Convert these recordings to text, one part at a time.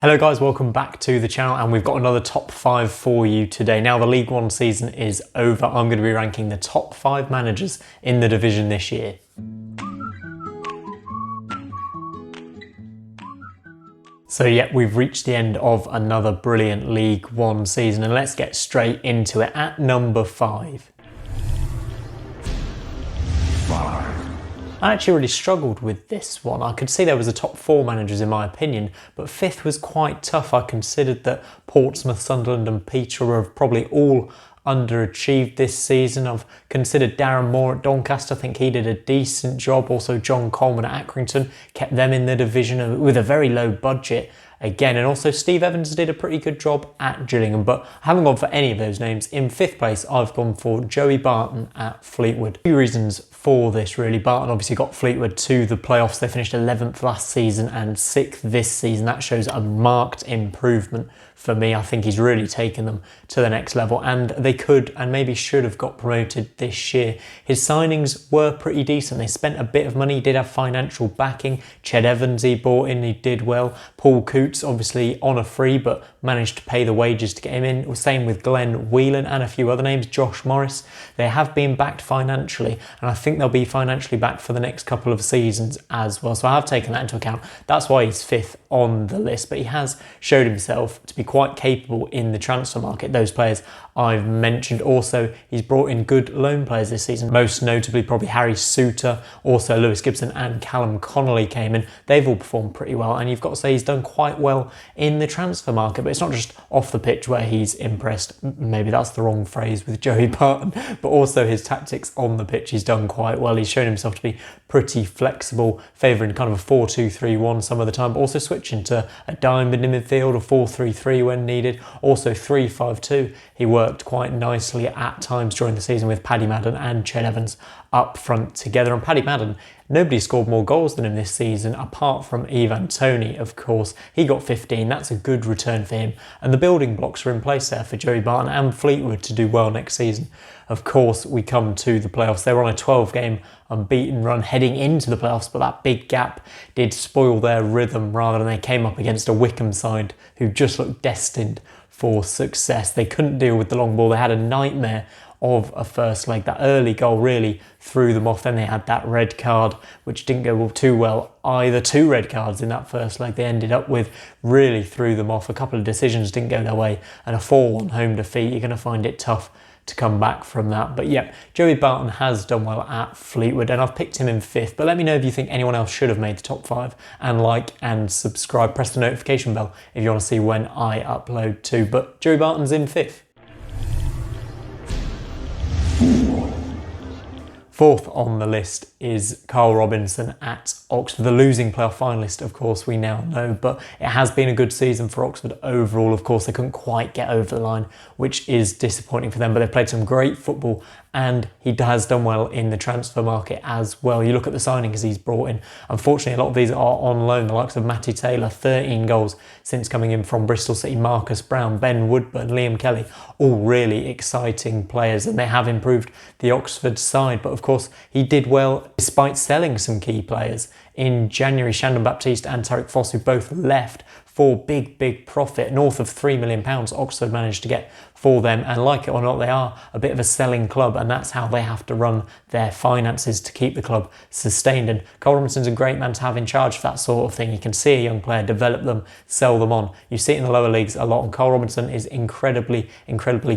Hello guys, welcome back to the channel, and we've got another top 5 for you today. Now the League One season is over. I'm going to be ranking the top 5 managers in the division this year. So yeah, we've reached the end of another brilliant League One season, and let's get straight into it. At number 5. I actually really struggled with this one. I could see there was a top 4 managers in my opinion, but 5th was quite tough. I considered that Portsmouth, Sunderland and Peterborough have probably all underachieved this season. I've considered Darren Moore at Doncaster. I think he did a decent job. Also John Coleman at Accrington kept them in the division with a very low budget again, and also Steve Evans did a pretty good job at Gillingham, but I haven't gone for any of those names. In 5th place, I've gone for Joey Barton at Fleetwood. A few reasons for this really. Barton obviously got Fleetwood to the playoffs. They finished 11th last season and 6th this season. That shows a marked improvement for me. I think he's really taken them to the next level, and they could and maybe should have got promoted this year. His signings were pretty decent. They spent a bit of money. He did have financial backing. Ched Evans he bought in, he did well. Paul Coots obviously on a free, but managed to pay the wages to get him in. Same with Glenn Whelan and a few other names. Josh Morris. They have been backed financially, and I think they'll be financially backed for the next couple of seasons as well. So I have taken that into account. That's why he's 5th on the list, but he has showed himself to be quite capable in the transfer market. Those players I've mentioned. Also, he's brought in good loan players this season, most notably probably Harry Suter, also Lewis Gibson and Callum Connolly came in. They've all performed pretty well, and you've got to say he's done quite well in the transfer market, but it's not just off the pitch where he's impressed. Maybe that's the wrong phrase with Joey Barton, but also his tactics on the pitch he's done quite well. He's shown himself to be pretty flexible, favouring kind of a 4-2-3-1 some of the time, but also switching to a diamond in midfield, a 4-3-3 when needed, also 3-5-2. He worked quite nicely at times during the season with Paddy Madden and Ched Evans up front together. And Paddy Madden, nobody scored more goals than him this season apart from Ivan Toney, of course. He got 15. That's a good return for him. And the building blocks are in place there for Joey Barton and Fleetwood to do well next season. Of course, we come to the playoffs. They were on a 12-game unbeaten run heading into the playoffs, but that big gap did spoil their rhythm rather than they came up against a Wycombe side who just looked destined for success. They couldn't deal with the long ball. They had a nightmare of a first leg. That early goal really threw them off. Then they had that red card, which didn't go too well either. 2 red cards in that first leg they ended up with, really threw them off. A couple of decisions didn't go their way, and a 4-1 home defeat. You're going to find it tough to come back from that. But yeah, Joey Barton has done well at Fleetwood, and I've picked him in 5th. But let me know if you think anyone else should have made the top 5, and like and subscribe. Press the notification bell if you want to see when I upload too. But Joey Barton's in 5th. 4th on the list is Carl Robinson at Oxford, the losing playoff finalist, of course, we now know, but it has been a good season for Oxford overall. Of course, they couldn't quite get over the line, which is disappointing for them, but they've played some great football, and he has done well in the transfer market as well. You look at the signings he's brought in. Unfortunately, a lot of these are on loan. The likes of Matty Taylor, 13 goals since coming in from Bristol City, Marcus Brown, Ben Woodburn, Liam Kelly, all really exciting players, and they have improved the Oxford side. But of course, he did well despite selling some key players. In January, Shandon Baptiste and Tariq Foss, who both left for big profit, north of £3 million, Oxford managed to get for them. And like it or not, they are a bit of a selling club, and that's how they have to run their finances to keep the club sustained. And Carl Robinson's a great man to have in charge of that sort of thing. You can see a young player, develop them, sell them on. You see it in the lower leagues a lot, and Carl Robinson is incredibly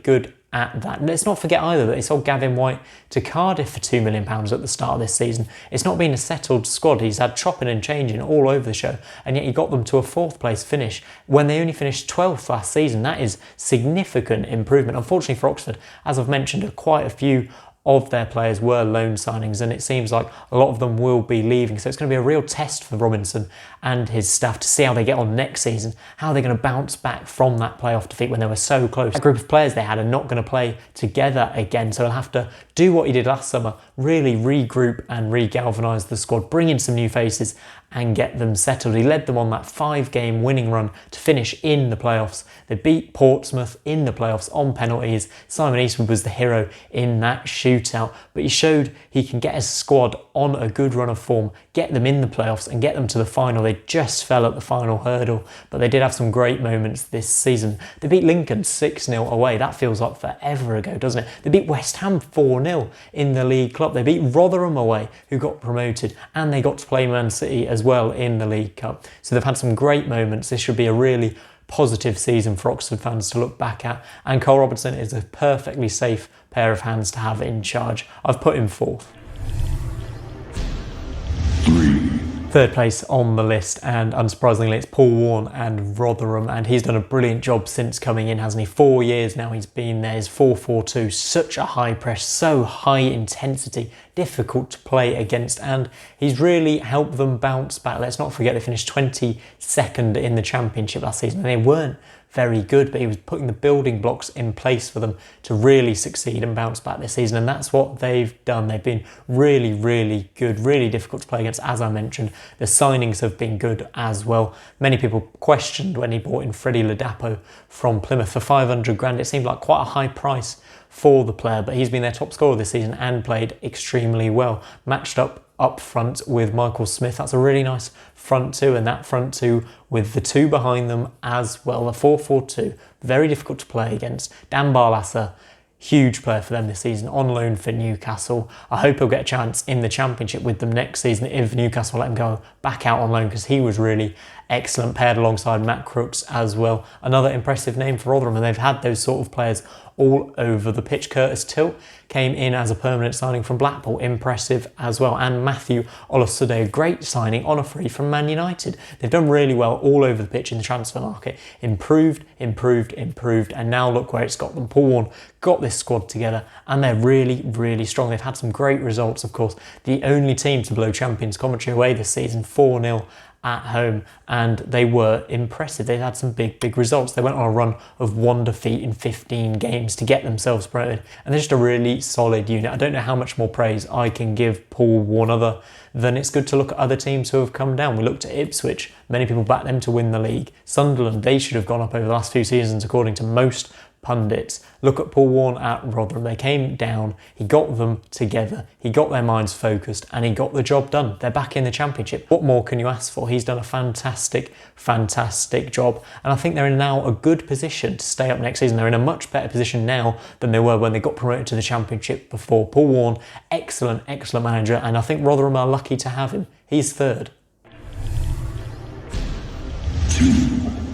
good at that. And let's not forget either that he sold Gavin White to Cardiff for £2 million at the start of this season. It's not been a settled squad. He's had chopping and changing all over the show, and yet he got them to a 4th place finish when they only finished 12th last season. That is significant improvement. Unfortunately for Oxford, as I've mentioned, quite a few of their players were loan signings, and it seems like a lot of them will be leaving. So it's going to be a real test for Robinson and his staff to see how they get on next season, how they're going to bounce back from that playoff defeat when they were so close. That group of players they had are not going to play together again, so he'll have to do what he did last summer, really regroup and re-galvanise the squad, bring in some new faces and get them settled. He led them on that 5-game winning run to finish in the playoffs. They beat Portsmouth in the playoffs on penalties. Simon Eastwood was the hero in that shootout, but he showed he can get his squad on a good run of form, get them in the playoffs and get them to the final. They just fell at the final hurdle, but they did have some great moments this season. They beat Lincoln 6-0 away. That feels like forever ago, doesn't it? They beat West Ham 4-0 in the League Cup. They beat Rotherham away, who got promoted, and they got to play Man City as well in the League Cup. So they've had some great moments. This should be a really positive season for Oxford fans to look back at, and Cole Robinson is a perfectly safe pair of hands to have in charge. I've put him fourth. Third place on the list, and unsurprisingly it's Paul Warne and Rotherham, and he's done a brilliant job since coming in, hasn't he? 4 years now he's been there. His 4-4-2, such a high press, so high intensity, difficult to play against, and he's really helped them bounce back. Let's not forget they finished 22nd in the Championship last season, and they weren't very good, but he was putting the building blocks in place for them to really succeed and bounce back this season, and that's what they've done. They've been really, really good, really difficult to play against, as I mentioned. The signings have been good as well. Many people questioned when he brought in Freddie Ladapo from Plymouth for 500 grand. It seemed like quite a high price for the player, but he's been their top scorer this season and played extremely well. Matched up front with Michael Smith. That's a really nice front two, and that front two with the two behind them as well. A 4-4-2, very difficult to play against. Dan Barlasser, huge player for them this season, on loan for Newcastle. I hope he'll get a chance in the Championship with them next season if Newcastle let him go back out on loan, because he was really excellent, paired alongside Matt Crooks as well. Another impressive name for Rotherham, and they've had those sort of players all over the pitch. Curtis Tilt came in as a permanent signing from Blackpool, impressive as well. And Matthew Olosude, a great signing on a free from Man United. They've done really well all over the pitch in the transfer market. Improved, and now look where it's got them. Paul Warne got this squad together, and they're really, really strong. They've had some great results, of course. The only team to blow champions Coventry away this season, 4-0 at home, and they were impressive. They had some big results. They went on a run of 1 defeat in 15 games to get themselves promoted, and they're just a really solid unit. I don't know how much more praise I can give Paul Warne other than it's good to look at other teams who have come down. We looked at Ipswich. Many people backed them to win the league. Sunderland, they should have gone up over the last few seasons according to most pundits. Look at Paul Warne at Rotherham. They came down, he got them together, he got their minds focused, and he got the job done. They're back in the Championship. What more can you ask for? He's done a fantastic job, and I think they're in now a good position to stay up next season. They're in a much better position now than they were when they got promoted to the Championship before. Paul Warne, excellent manager, and I think Rotherham are lucky to have him. He's third.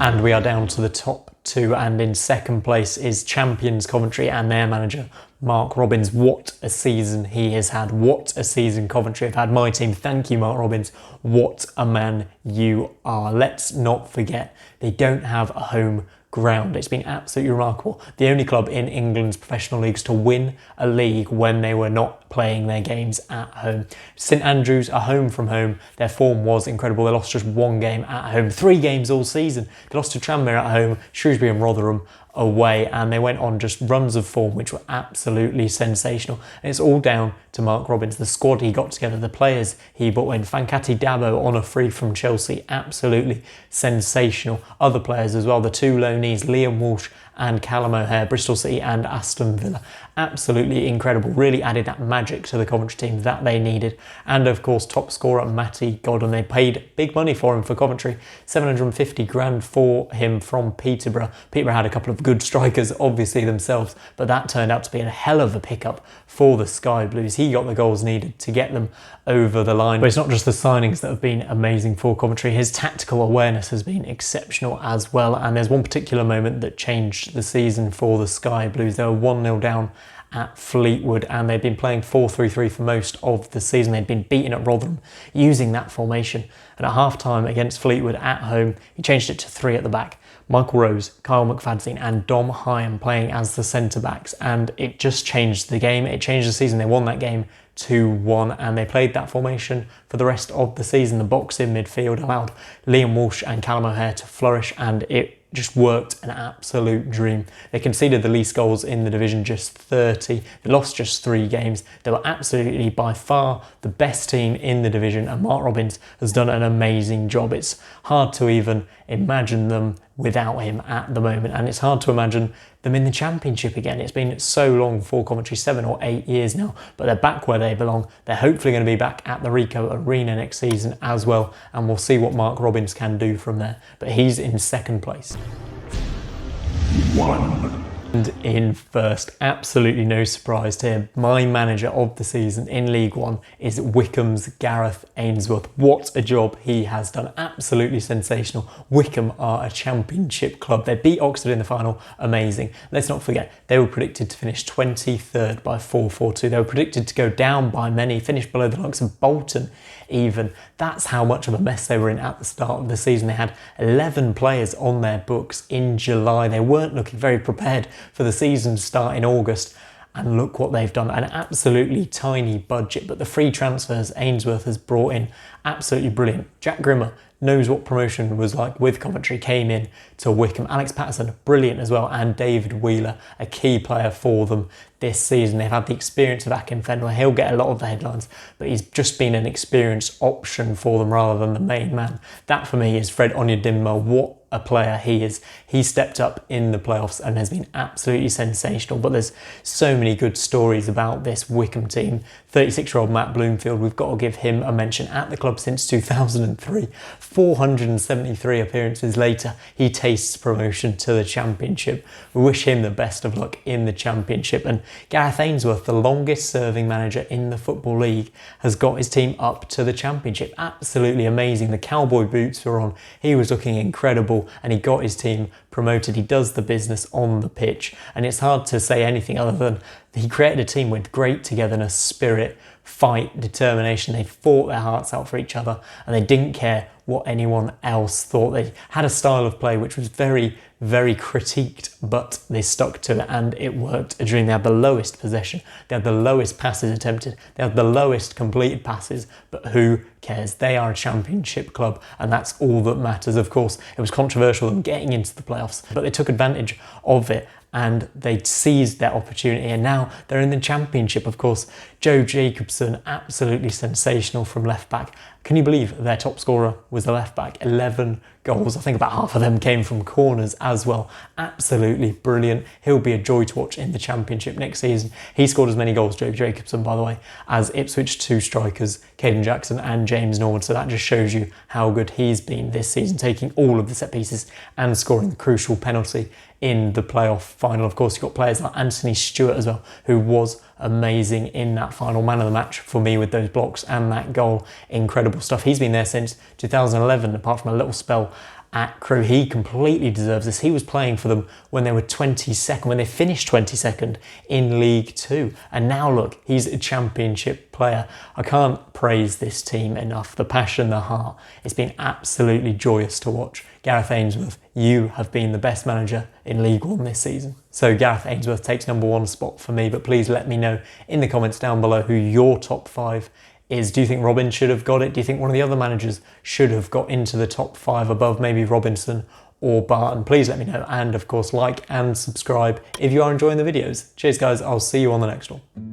And we are down to the top two, and in second place is champions Coventry and their manager Mark Robins. What a season he has had. What a season Coventry have had. My team, thank you Mark Robins. What a man you are. Let's not forget, they don't have a home ground. It's been absolutely remarkable. The only club in England's professional leagues to win a league when they were not playing their games at home. St Andrews are home from home. Their form was incredible. They lost just 1 game at home. 3 games all season. They lost to Tranmere at home, Shrewsbury and Rotherham away, and they went on just runs of form which were absolutely sensational. And it's all down to Mark Robins, the squad he got together, the players he brought in. Fankati Dabo on a free from Chelsea, absolutely sensational. Other players as well, the 2 loanees, Liam Walsh and Callum O'Hare, Bristol City and Aston Villa. Absolutely incredible. Really added that magic to the Coventry team that they needed. And of course, top scorer Matty Godden. They paid big money for him for Coventry, 750 grand for him from Peterborough. Peterborough had a couple of good strikers, obviously themselves, but that turned out to be a hell of a pickup for the Sky Blues. He got the goals needed to get them over the line. But it's not just the signings that have been amazing for Coventry. His tactical awareness has been exceptional as well. And there's one particular moment that changed the season for the Sky Blues. They were 1-0 down at Fleetwood, and they'd been playing 4-3-3 for most of the season. They'd been beaten at Rotherham using that formation, and at half-time against Fleetwood at home, he changed it to 3 at the back. Michael Rose, Kyle McFadzean and Dom Hyam playing as the centre-backs, and it just changed the game. It changed the season. They won that game 2-1, and they played that formation for the rest of the season. The box in midfield allowed Liam Walsh and Callum O'Hare to flourish, and it just worked an absolute dream. They conceded the least goals in the division, just 30. They lost just 3 games. They were absolutely by far the best team in the division, and Mark Robins has done an amazing job. It's hard to even imagine them without him at the moment, and it's hard to imagine them in the Championship again. It's been so long for Coventry, 7 or 8 years now, but they're back where they belong. They're hopefully going to be back at the Ricoh Arena next season as well, and we'll see what Mark Robins can do from there. But he's in second place. And in first, absolutely no surprise here, my manager of the season in League One is Wycombe's Gareth Ainsworth. What a job he has done, absolutely sensational. Wycombe are a Championship club. They beat Oxford in the final, amazing. Let's not forget, they were predicted to finish 23rd by 4-4-2. They were predicted to go down by many, finish below the likes of Barton even. That's how much of a mess they were in at the start of the season. They had 11 players on their books in July. They weren't looking very prepared for the season to start in August, and look what they've done. An absolutely tiny budget, but the free transfers Ainsworth has brought in, absolutely brilliant. Jack Grimmer knows what promotion was like with Coventry, came in to Wycombe. Alex Patterson, brilliant as well, and David Wheeler, a key player for them this season. They've had the experience of Akin Fenway. He'll get a lot of the headlines, but he's just been an experienced option for them rather than the main man. That for me is Fred Onyedinma. What a player he is. He stepped up in the playoffs and has been absolutely sensational, but there's so many good stories about this Wycombe team. 36-year-old Matt Bloomfield, we've got to give him a mention. At the club since 2003, 473 appearances later, he tastes promotion to the Championship. We wish him the best of luck in the Championship. And Gareth Ainsworth, the longest serving manager in the Football League, has got his team up to the Championship. Absolutely amazing. The cowboy boots were on. He was looking incredible, and he got his team promoted. He does the business on the pitch, and it's hard to say anything other than he created a team with great togetherness, spirit, fight, determination. They fought their hearts out for each other, and they didn't care what anyone else thought. They had a style of play which was very, very critiqued, but they stuck to it, and it worked a dream. They had the lowest possession, they had the lowest passes attempted, they had the lowest completed passes, but who cares? They are a Championship club, and that's all that matters. Of course, it was controversial them getting into the playoffs, but they took advantage of it, and they seized their opportunity, and now they're in the Championship. Of course, Joe Jacobson, absolutely sensational from left back. Can you believe their top scorer was the left back? 11 goals. I think about half of them came from corners as well. Absolutely brilliant. He'll be a joy to watch in the Championship next season. He scored as many goals, Joe Jacobson, by the way, as Ipswich 2 strikers, Caden Jackson and James Norwood. So that just shows you how good he's been this season, taking all of the set pieces and scoring the crucial penalty in the playoff final. Of course, you've got players like Anthony Stewart as well, who was amazing in that final. Man of the match for me with those blocks and that goal. Incredible stuff. He's been there since 2011, apart from a little spell at Crewe. He completely deserves this. He was playing for them when they were 22nd, when they finished 22nd in League Two. And now look, he's a Championship player. I can't praise this team enough. The passion, the heart. It's been absolutely joyous to watch. Gareth Ainsworth, you have been the best manager in League One this season. So Gareth Ainsworth takes #1 spot for me, but please let me know in the comments down below who your top 5 is. Do you think Robin should have got it? Do you think one of the other managers should have got into the top 5 above maybe Robinson or Barton? Please let me know, and of course like and subscribe if you are enjoying the videos. Cheers guys, I'll see you on the next one.